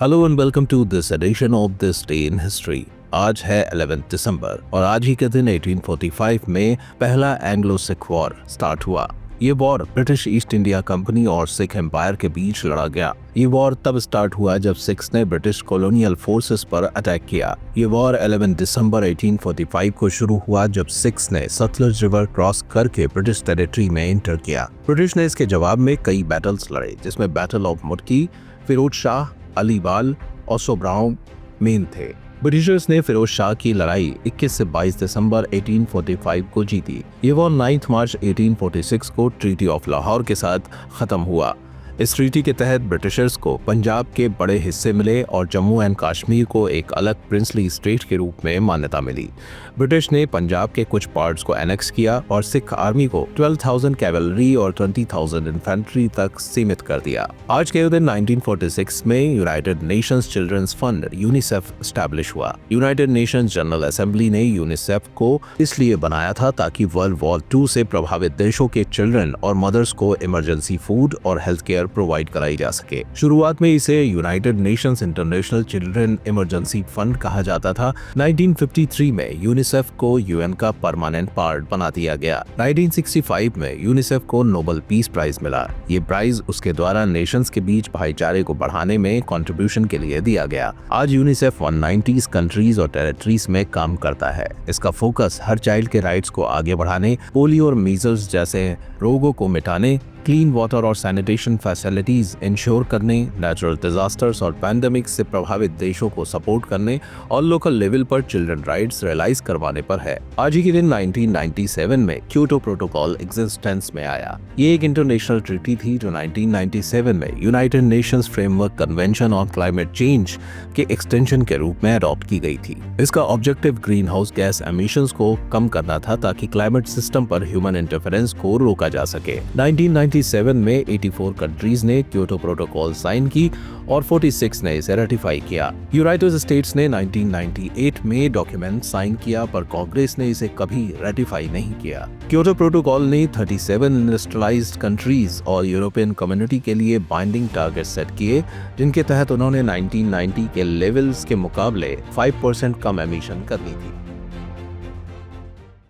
Hello and welcome to this edition of this day in history. आज है 11 दिसंबर और आज ही के दिन 1845 में पहला एंग्लो सिख वॉर स्टार्ट हुआ। ये war British east India company और सिख एम्पायर के बीच लड़ा गया। ये वॉर तब स्टार्ट हुआ जब सिख्स ने ब्रिटिश कॉलोनियल फोर्सेस पर अटैक किया। ये वॉर 11 दिसंबर 1845 को शुरू हुआ जब सिख्स ने सतलुज रिवर क्रॉस करके ब्रिटिश टेरिटरी में एंटर किया। ब्रिटिश ने इसके जवाब में कई बैटल्स लड़े, जिसमें बैटल ऑफ मुटकी, फिरोज शाह, अलीबाल और सोब्राउन मेन थे। ब्रिटिशर्स ने फिरोज शाह की लड़ाई 21 से 22 दिसंबर 1845 को जीती। ये वॉर 9 मार्च 1846 को ट्रीटी ऑफ लाहौर के साथ खत्म हुआ। इस ट्रीटी के तहत ब्रिटिशर्स को पंजाब के बड़े हिस्से मिले और जम्मू एंड कश्मीर को एक अलग प्रिंसली स्टेट के रूप में मान्यता मिली। ब्रिटिश ने पंजाब के कुछ पार्ट्स को एनेक्स किया और सिख आर्मी को 12,000 कैवलरी और 20,000 इन्फेंट्री तक सीमित कर दिया। आज के दिन 1946 में United Nations children's fund UNICEF establish हुआ। यूनाइटेड नेशंस जनरल असेंबली ने यूनिसेफ को इसलिए बनाया था ताकि वर्ल्ड वॉर 2 से प्रभावित देशों के चिल्ड्रन और मदर्स को इमरजेंसी फूड और हेल्थ केयर प्रोवाइड कराई जा सके। शुरुआत में इसे United Nations international children emergency fund कहा जाता था। 1953 में यूनिसेफ को यूएन का परमानेंट पार्ट बना दिया गया। 1965 में यूनिसेफ को नोबेल पीस प्राइज मिला। ये प्राइज उसके द्वारा नेशंस के बीच भाईचारे को बढ़ाने में कंट्रीब्यूशन के लिए दिया गया। आज यूनिसेफ 190 कंट्रीज और टेरिटरीज में काम करता है। इसका फोकस हर चाइल्ड के राइट्स को आगे बढ़ाने, पोलियो और मीजल्स जैसे रोगों को मिटाने, क्लीन वाटर और सैनिटेशन फैसिलिटीज इंश्योर करने, नेचुरल डिजास्टर्स और पैंडेमिक्स से प्रभावित देशों को सपोर्ट करने और लोकल लेवल पर चिल्ड्रन राइट्स रियलाइज करवाने पर है। आज ही के दिन 1997 में क्योटो प्रोटोकॉल एग्जिस्टेंस में आया। ये एक इंटरनेशनल ट्रीटी थी जो 1997 में United Nations framework convention on climate change के एक्सटेंशन के रूप में अडॉप्ट की गई थी। इसका objective green house gas emissions को कम करना था ताकि क्लाइमेट सिस्टम पर ह्यूमन इंटरफेरेंस को रोका जा सके। 1997 में 84 कंट्रीज ने क्योटो प्रोटोकॉल साइन की और 46 ने इसे रेटिफाई किया। यूनाइटेड स्टेट्स ने 1998 में डॉक्यूमेंट साइन किया, पर कांग्रेस ने इसे कभी रेटिफाई नहीं किया। क्योटो प्रोटोकॉल ने 37 इंडस्ट्रियलाइज्ड कंट्रीज और यूरोपियन कम्युनिटी के लिए बाइंडिंग टारगेट सेट किए, जिनके तहत उन्होंने 1990 के लेवल्स के मुकाबले 5% कम एमिशन करनी थी।